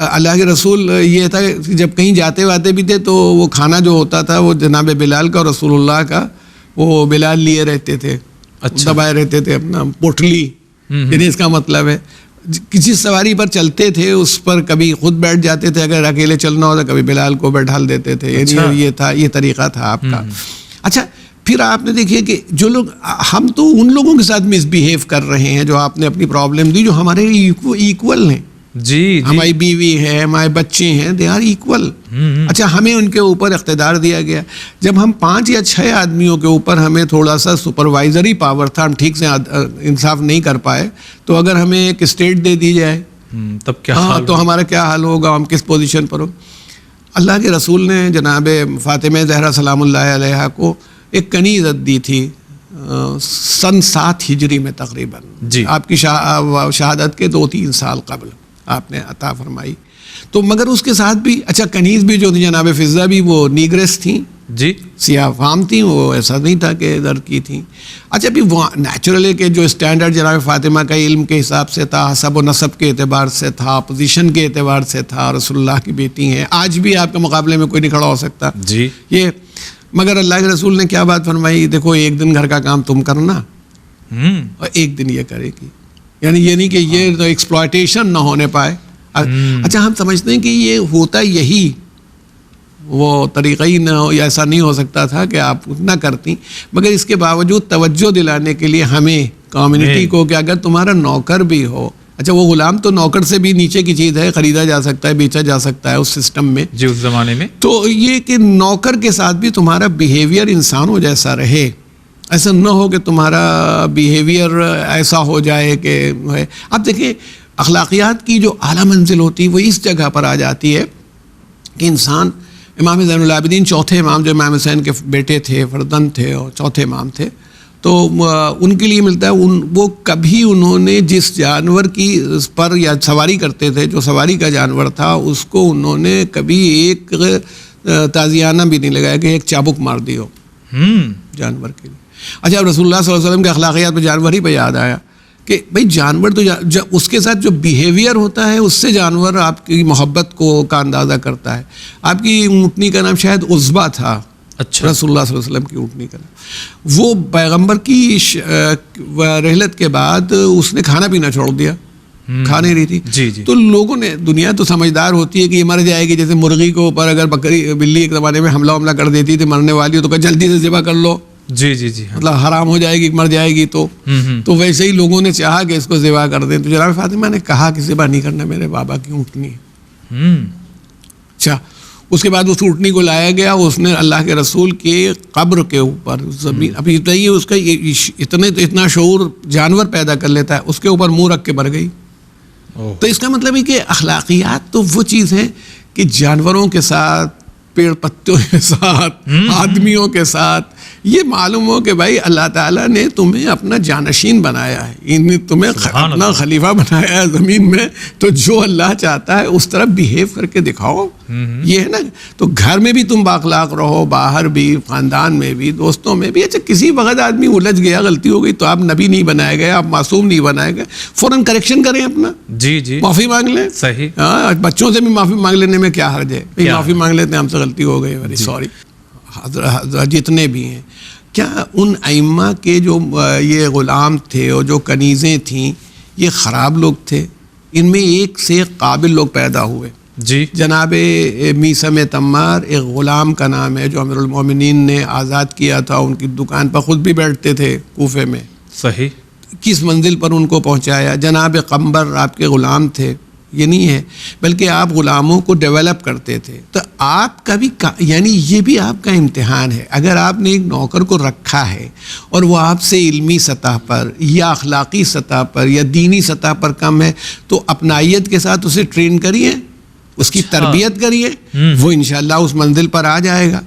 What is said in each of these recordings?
अल्लाह के रसूल ये था कि जब कहीं जाते वाते भी थे तो वो खाना जो होता था वो जनाब बिलाल का और रसूलुल्लाह का वो बिलाल लिए रहते थे, अच्छा दबाए रहते थे अपना पोटली, यानी इसका मतलब है किसी सवारी पर चलते थे उस पर कभी खुद बैठ जाते थे, अगर अकेले चलना होता कभी बिलाल को बैठाल देते थे। अच्छा। ये तरीका था आपका। अच्छा, फिर आपने देखिए कि जो लोग, हम तो उन लोगों के साथ मिसबिहेव कर रहे हैं जो आपने अपनी प्रॉब्लम दी, जो हमारे इक्वल हैं। जी, हमारी बीवी है, हमारे बच्चे हैं, दे आर इक्वल। अच्छा, हमें उनके ऊपर इख्तिदार दिया गया। जब हम 5 या 6 आदमियों के ऊपर हमें थोड़ा सा सुपरवाइजरी पावर था, हम ठीक से इंसाफ नहीं कर पाए, तो अगर हमें एक स्टेट दे दी जाए तब क्या हाल तो हमारा क्या हाल होगा, हम किस पोजीशन पर हो। अल्लाह के रसूल ने जनाब फातिमा ज़हरा सलामुल्लाह अलैहा को एक कनीज़त दी थी सन 7 हिजरी में तकरीबन, जी आपकी शहादत के 2-3 साल कबल आपने अता फरमाई। तो मगर उसके साथ भी, अच्छा कनीज़ भी जो थी जनाब फिज़ा भी वो नीग्रेस थी, जी सियाह फाम थी, वो ऐसा नहीं था कि इधर की थी। अच्छा, भी वो नेचुरली के जो स्टैंडर्ड जनाब फ़ातिमा का इल्म के हिसाब से था, हसब व नसब के एतबार से था, पोजीशन के एतबार से था, रसूलुल्लाह की बेटी हैं, आज भी आपके मुकाबले में कोई नहीं खड़ा हो सकता जी ये। मगर अल्लाह के रसूल ने क्या बात फरमाई, देखो एक दिन घर का काम तुम करना और एक दिन ये करेगी, यानी ये नहीं कि ये तो एक्सप्लॉयटेशन ना होने पाए। अच्छा, हम समझते हैं कि ये होता यही वो तरीक़ा ही ना हो, या ऐसा नहीं हो सकता था कि आप उतना करती, मगर इसके बावजूद तवज्जो दिलाने के लिए हमें कम्युनिटी को कि अगर तुम्हारा नौकर भी हो, अच्छा वो गुलाम तो नौकर से भी नीचे की चीज़ है, ख़रीदा जा सकता है, बेचा जा सकता है उस सिस्टम में जी उस ज़माने में, तो ये कि नौकर के साथ भी तुम्हारा बिहेवियर इंसानों जैसा रहे, ऐसा न हो कि तुम्हारा बिहेवियर ऐसा हो जाए कि है। अब देखिए अखलाकियात की जो आला मंजिल होती है वो इस जगह पर आ जाती है कि इंसान, इमाम ज़ैनुल आबिदीन चौथे इमाम जो इमाम हुसैन के बेटे थे, फर्जंद थे और चौथे इमाम थे, तो उनके लिए मिलता है वो कभी उन्होंने जिस जानवर की पर या सवारी करते थे, जो सवारी का जानवर था, उसको उन्होंने कभी एक ताज़ियाना भी नहीं लगाया कि एक चाबुक मार दी हो जानवर के लिए। अच्छा, रसूलुल्लाह सल्लल्लाहु अलैहि वसल्लम के अखलाकियात पे जानवर ही पे याद आया कि भाई जानवर तो उसके साथ जो बिहेवियर होता है उससे जानवर आपकी मोहब्बत का अंदाज़ा करता है। आपकी ऊँटनी का नाम शायद उज़्बा था, अच्छा रसूलुल्लाह सल्लल्लाहु अलैहि वसल्लम की ऊँटनी का नाम। वो पैगंबर की रहलत के बाद उसने खाना पीना छोड़ दिया, खा नहीं रही थी जी जी। तो लोगों ने, दुनिया तो समझदार होती है कि ये मर जाएगी, जैसे मुर्गी के ऊपर अगर बकरी बिल्ली एक ज़माने में हमला कर देती थी, मरने वाली हो तो कहा जल्दी से ज़िबा कर लो, जी जी जी, मतलब हराम हो जाएगी, मर जाएगी। तो वैसे ही लोगों ने चाहा कि इसको ज़िबा कर दें, तो जनाब फातिमा ने कहा कि ज़िबा नहीं करना, मेरे बाबा की ऊँटनी। अच्छा, उसके बाद उस ऊँटनी को लाया गया, उसने अल्लाह के रसूल के कब्र के ऊपर ज़मीन, अभी बताइए उसका इतना शऊर जानवर पैदा कर लेता है, उसके ऊपर मुँह रख के मर गई। तो इसका मतलब है कि अखलाकियात तो वो चीज़ है कि जानवरों के साथ, पेड़ पत्तों के साथ, आदमियों के साथ, ये मालूम हो कि भाई अल्लाह ताला ने तुम्हें अपना जानशीन बनाया है, इन्हें तुम्हें अपना खलीफा बनाया है ज़मीन में, तो जो अल्लाह चाहता है उस तरफ बिहेव करके दिखाओ, ये है ना। तो घर में भी तुम बाखलाक रहो, बाहर भी, ख़ानदान में भी, दोस्तों में भी। अच्छा, किसी वक्त आदमी उलझ गया, गलती हो गई, तो आप नबी नहीं बनाए गए, आप मासूम नहीं बनाए गए, फ़ौरन करेक्शन करें अपना, जी जी, माफ़ी मांग लें। सही, हाँ, बच्चों से भी माफ़ी मांग लेने में क्या हर्ज है, माफ़ी मांग लेते हैं, हमसे गलती हो गई, वेरी सॉरी। जितने भी हैं, क्या उन अइम्मा के जो ये ग़ुलाम थे और जो कनीज़ें थीं, ये ख़राब लोग थे? इनमें एक से एक काबिल लोग पैदा हुए जी। जनाब मीसम तम्मार एक ग़ुलाम का नाम है, जो अमीरुल मोमिनीन ने आज़ाद किया था, उनकी दुकान पर ख़ुद भी बैठते थे कूफे में, सही, किस मंजिल पर उनको पहुँचाया। जनाब कम्बर आपके ग़ुलाम थे, ये नहीं है, बल्कि आप ग़ुलामों को डेवलप करते थे। तो आपका भी यानी ये भी आपका इम्तिहान है। अगर आपने एक नौकर को रखा है और वो आपसे इल्मी सतह पर या अखलाक़ी सतह पर या दीनी सतह पर कम है, तो अपनाइयत के साथ उसे ट्रेन करिए, उसकी तरबियत करिए, वो इंशाअल्लाह उस मंजिल पर आ जाएगा।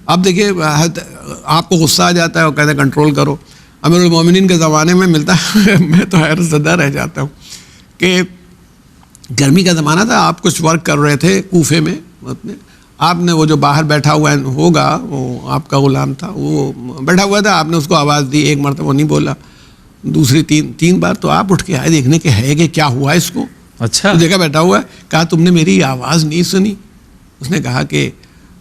अब देखिए, आपको गुस्सा आ जाता है और कहते हैं कंट्रोल करो। अमीरुल मोमिनीन के ज़माने में मिलता है मैं तो हैरत ज़दा रह जाता हूँ कि गर्मी का ज़माना था, आप कुछ वर्क कर रहे थे कूफे में अपने, आपने वो जो बाहर बैठा हुआ होगा, वो आपका ग़ुलाम था, वो बैठा हुआ था, आपने उसको आवाज़ दी, एक मरतबा वो नहीं बोला, दूसरी तीन बार, तो आप उठ के आए देखने के है कि क्या हुआ इसको, अच्छा। तो देखा बैठा हुआ है, कहा तुमने मेरी आवाज़ नहीं सुनी? उसने कहा कि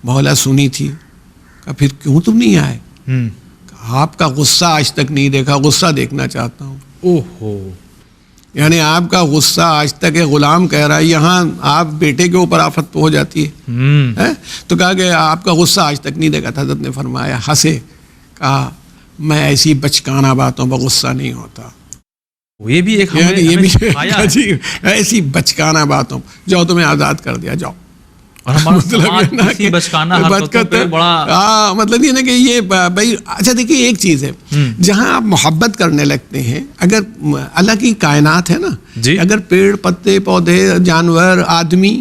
मौला सुनी थी। कहा फिर क्यों तुम नहीं आए? कहा आपका गुस्सा आज तक नहीं देखा, गुस्सा देखना चाहता हूँ। ओहो, यानी आपका गुस्सा आज तक है, गुलाम कह रहा है, यहाँ आप बेटे के ऊपर आफत हो जाती है? तो कहा कि आपका गुस्सा आज तक नहीं देखा था। हज़रत ने फरमाया, हंसे, कहा मैं ऐसी बचकाना बातों पर गुस्सा नहीं होता। ये भी एक यानी ये भी सिखाया जी, ऐसी बचकाना बातों, जाओ तुम्हें आज़ाद कर दिया, जाओ। और हमारा मतलब समाज ये ना इसी कि बचकाना हरकतों पे बड़ा मतलब ये ना कि ये भाई, अच्छा देखिए एक चीज़ है, जहाँ आप मोहब्बत करने लगते हैं, अगर अल्लाह की कायनात है ना, अगर पेड़ पत्ते पौधे जानवर आदमी,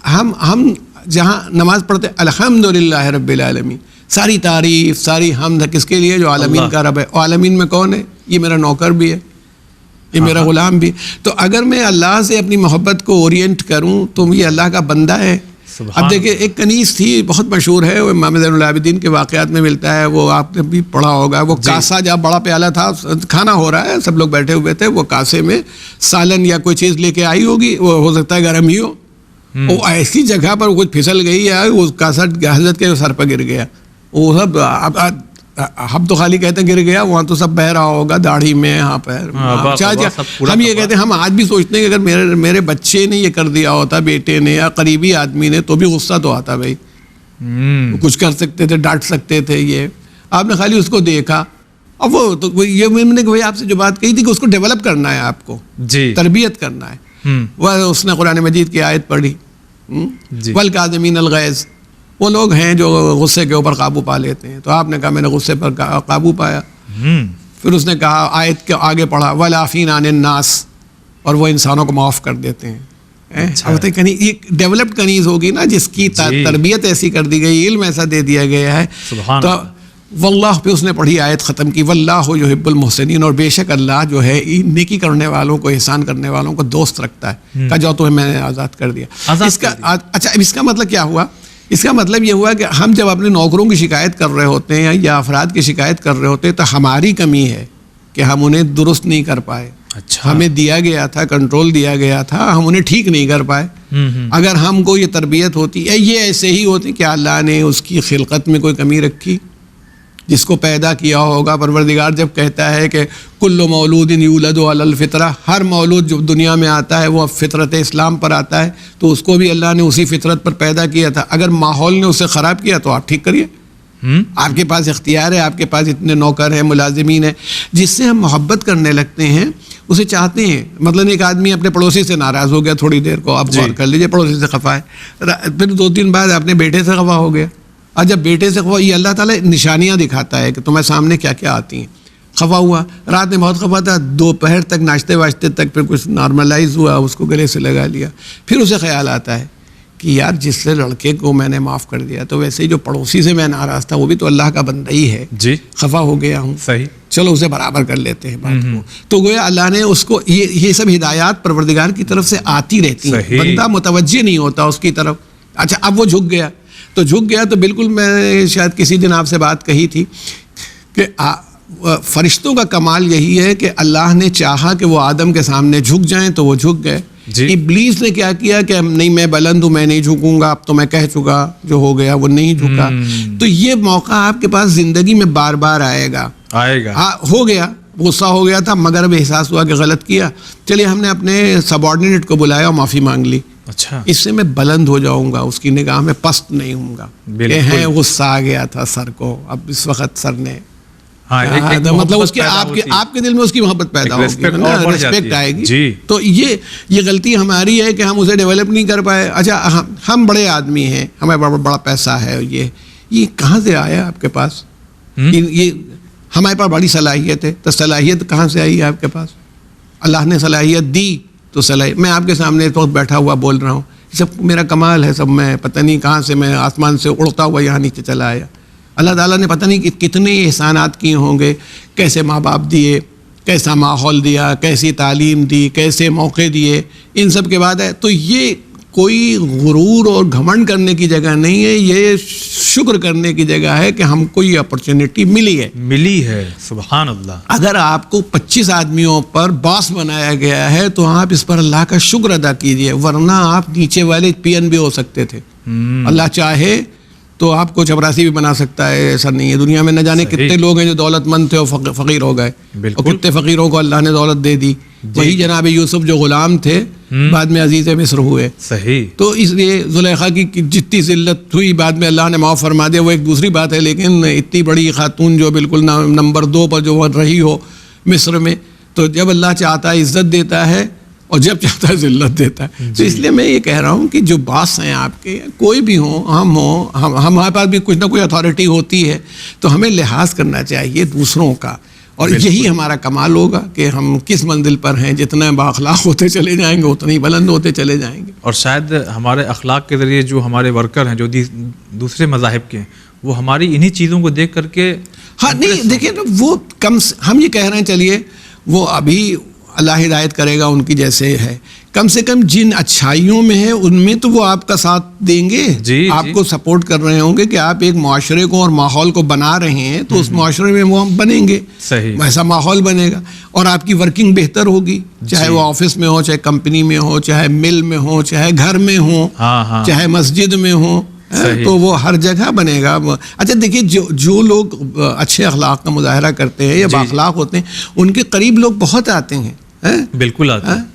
हम जहाँ नमाज पढ़ते अल्हम्दुलिल्लाह रब्बिल आलमीन, सारी तारीफ सारी हमद किसके लिए? जो आलमीन का रब है। आलमीन में कौन है? ये मेरा नौकर भी है, ये मेरा गुलाम भी। तो अगर मैं अल्लाह से अपनी मोहब्बत को ओरिएंट करूँ तो ये अल्लाह का बंदा है। अब देखिए एक कनीज़ थी, बहुत मशहूर है, वो इमाम ज़ैनुल आबिदीन के वाक़यात में मिलता है, वो आपने भी पढ़ा होगा। वो कासा, जब बड़ा प्याला था, खाना हो रहा है, सब लोग बैठे हुए थे, वो कासे में सालन या कोई चीज़ लेके आई होगी, वो हो सकता है गर्म ही हो, वो ऐसी जगह पर कुछ फिसल गई या वो कासा हज़रत के सर पर गिर गया। वो सब हम तो खाली कहते गिर गया, वहाँ तो सब बह रहा होगा, दाढ़ी में, यहाँ पर। हम ये कहते हैं, हम आज भी सोचते हैं कि अगर मेरे बच्चे ने ये कर दिया होता, बेटे ने या करीबी आदमी ने, तो भी गुस्सा तो आता भाई। कुछ कर सकते थे, डांट सकते थे। ये आपने खाली उसको देखा। अब वो तो ये मैंने भाई आपसे जो बात कही थी कि उसको डेवलप करना है, आपको तरबियत करना है। वह उसने कुरान मजीद की आयत पढ़ी, वल काज़िमीन अल गैज़, वो लोग हैं जो गुस्से के ऊपर काबू पा लेते हैं। तो आपने कहा मैंने गुस्से पर काबू पाया। फिर उसने कहा, आयत के आगे पढ़ा, वल आफ़ीन अनिन नास, और वो इंसानों को माफ़ कर देते हैं। अच्छा। ये डेवलप्ड कनीज़ होगी ना, जिसकी तरबियत ऐसी कर दी गई, इल्म ऐसा दे दिया गया है। तो वल्लाह पे उसने पढ़ी, आयत ख़त्म की, वल्लाहु युहिब्बुल मुहसिनीन, और बेशक अल्लाह जो है नेकी करने वालों को, एहसान करने वालों को दोस्त रखता है। कहा जाओ तुम्हें मैंने आज़ाद कर दिया। अच्छा, इसका मतलब क्या हुआ? इसका मतलब ये हुआ कि हम जब अपने नौकरों की शिकायत कर रहे होते हैं या अफराद की शिकायत कर रहे होते हैं, तो हमारी कमी है कि हम उन्हें दुरुस्त नहीं कर पाए। अच्छा। हमें दिया गया था, कंट्रोल दिया गया था, हम उन्हें ठीक नहीं कर पाए। अगर हमको ये तरबियत होती है, ये ऐसे ही होती कि अल्लाह ने उसकी खिलकत में कोई कमी रखी, जिसको पैदा किया होगा। परवरदिगार जब कहता है कि कुल्लु मौलूदिन यूलदु अलल फितरा, हर मौलूद जो दुनिया में आता है वो फितरत इस्लाम पर आता है, तो उसको भी अल्लाह ने उसी फितरत पर पैदा किया था। अगर माहौल ने उसे ख़राब किया तो आप ठीक करिए। आपके पास इख्तियार है, आपके पास इतने नौकर हैं, मुलाजिमीन हैं, जिससे हम मोहब्बत करने लगते हैं, उसे चाहते हैं। मतलब एक आदमी अपने पड़ोसी से नाराज़ हो गया थोड़ी देर को, आप गौर कर लीजिए, पड़ोसी से खफा है, फिर 2 दिन बाद अपने बेटे से खफा हो गया। और जब बेटे से खफा, ये अल्लाह ताला निशानियाँ दिखाता है कि तुम्हें सामने क्या क्या आती हैं। खफा हुआ, रात में बहुत खफा था, दोपहर तक नाश्ते वाश्ते तक, फिर कुछ नॉर्मलाइज हुआ, उसको गले से लगा लिया। फिर उसे ख्याल आता है कि यार जिससे लड़के को मैंने माफ़ कर दिया, तो वैसे ही जो पड़ोसी से मैं नाराज़ था, वो भी तो अल्लाह का बंदा ही है जी। खफा हो गया हूँ, सही, चलो उसे बराबर कर लेते हैं बात को। तो गोया अल्लाह ने उसको ये सब हिदायत परवरदिगार की तरफ से आती रहती है, बंदा मुतवज्जे नहीं होता उसकी तरफ। अच्छा, अब वो झुक गया, तो झुक गया तो बिल्कुल, मैं शायद किसी दिन आपसे बात कही थी कि फरिश्तों का कमाल यही है कि अल्लाह ने चाहा कि वो आदम के सामने झुक जाएं तो वो झुक गए। इब्लीस ने क्या किया कि नहीं मैं बुलंद हूं, मैं नहीं झुकूंगा, अब तो मैं कह चुका, जो हो गया वो नहीं झुका। तो ये मौका आपके पास जिंदगी में बार बार आएगा। हो गया, गुस्सा हो गया था, मगर अब एहसास हुआ कि गलत किया, चलिए हमने अपने सबऑर्डिनेट को बुलाया और माफ़ी मांग ली। अच्छा, इससे मैं बुलंद हो जाऊंगा, उसकी निगाह में पस्त नहीं होऊंगा। गुस्सा आ गया था सर को, अब इस वक्त सर ने मतलब उसके आपके दिल में उसकी मोहब्बत पैदा होगी, रिस्पेक्ट आएगी। तो ये गलती हमारी है कि हम उसे डेवलप नहीं कर पाए। अच्छा, हम बड़े आदमी हैं, हमें बड़ा पैसा है, ये कहाँ से आया आपके पास? ये हमारे पास बड़ी सलाहियत है, तो सलाहियत कहाँ से आई है आपके पास? अल्लाह ने सलाहियत दी, तो सलाहियत मैं आपके सामने इस वक्त बैठा हुआ बोल रहा हूँ, सब मेरा कमाल है, सब मैं पता नहीं कहाँ से मैं आसमान से उड़ता हुआ यहाँ नीचे चला आया। अल्लाह ताला ने पता नहीं कितने एहसानात किए होंगे, कैसे माँ बाप दिए, कैसा माहौल दिया, कैसी तालीम दी, कैसे मौके दिए, इन सब के बाद है। तो ये कोई गुरूर और घमंड करने की जगह नहीं है, ये शुक्र करने की जगह है कि हमको ये अपॉर्चुनिटी मिली है। सुभान अल्लाह। अगर आपको 25 आदमियों पर बॉस बनाया गया है तो आप इस पर अल्लाह का शुक्र अदा कीजिए, वरना आप नीचे वाले पियन भी हो सकते थे। अल्लाह चाहे तो आपको चपरासी भी बना सकता है, ऐसा नहीं है। दुनिया में न जाने कितने लोग हैं जो दौलतमंद थे और फकीर हो गए, और कितने फकीरों को अल्लाह ने दौलत दे दी। वही जनाब यूसुफ जो गुलाम थे बाद में अजीज़ मिस्र हुए। सही। तो इसलिए जुलेखा की जितनी जिल्लत हुई बाद में अल्लाह ने माफ़ फरमा दिया, वो एक दूसरी बात है, लेकिन इतनी बड़ी खातून जो बिल्कुल नंबर 2 पर जो रही हो मिस्र में, तो जब अल्लाह चाहता है इज्जत देता है और जब चाहता है जिल्लत देता है। तो इसलिए मैं ये कह रहा हूँ कि जो बॉस हैं आपके, कोई भी हो, हमारे पास भी कुछ ना कोई अथॉरिटी होती है, तो हमें लिहाज करना चाहिए दूसरों का, और यही हमारा कमाल होगा कि हम किस मंजिल पर हैं। जितना बाखलाक होते चले जाएंगे उतने ही बुलंद होते चले जाएंगे। और शायद हमारे अखलाक के ज़रिए जो हमारे वर्कर हैं, जो दूसरे मज़ाहिब के हैं, वो हमारी इन्हीं चीज़ों को देख करके, हाँ नहीं देखिए ना, वो हम ये कह रहे हैं, चलिए वो अभी अल्लाह हिदायत करेगा उनकी जैसे है, कम से कम जिन अच्छाइयों में है उनमें तो वो आपका साथ देंगे, आपको सपोर्ट कर रहे होंगे कि आप एक माशरे को और माहौल को बना रहे हैं, तो उस माशरे में वो हम बनेंगे, वैसा माहौल बनेगा और आपकी वर्किंग बेहतर होगी, चाहे वो ऑफिस में हो, चाहे कंपनी में हो, चाहे मिल में हो, चाहे घर में हो, चाहे मस्जिद में हो, तो वो हर जगह बनेगा। अच्छा देखिए, जो लोग अच्छे अखलाक का मुजाहरा करते हैं या बाखलाक होते हैं, उनके करीब लोग बहुत आते हैं, बिल्कुल आते हैं।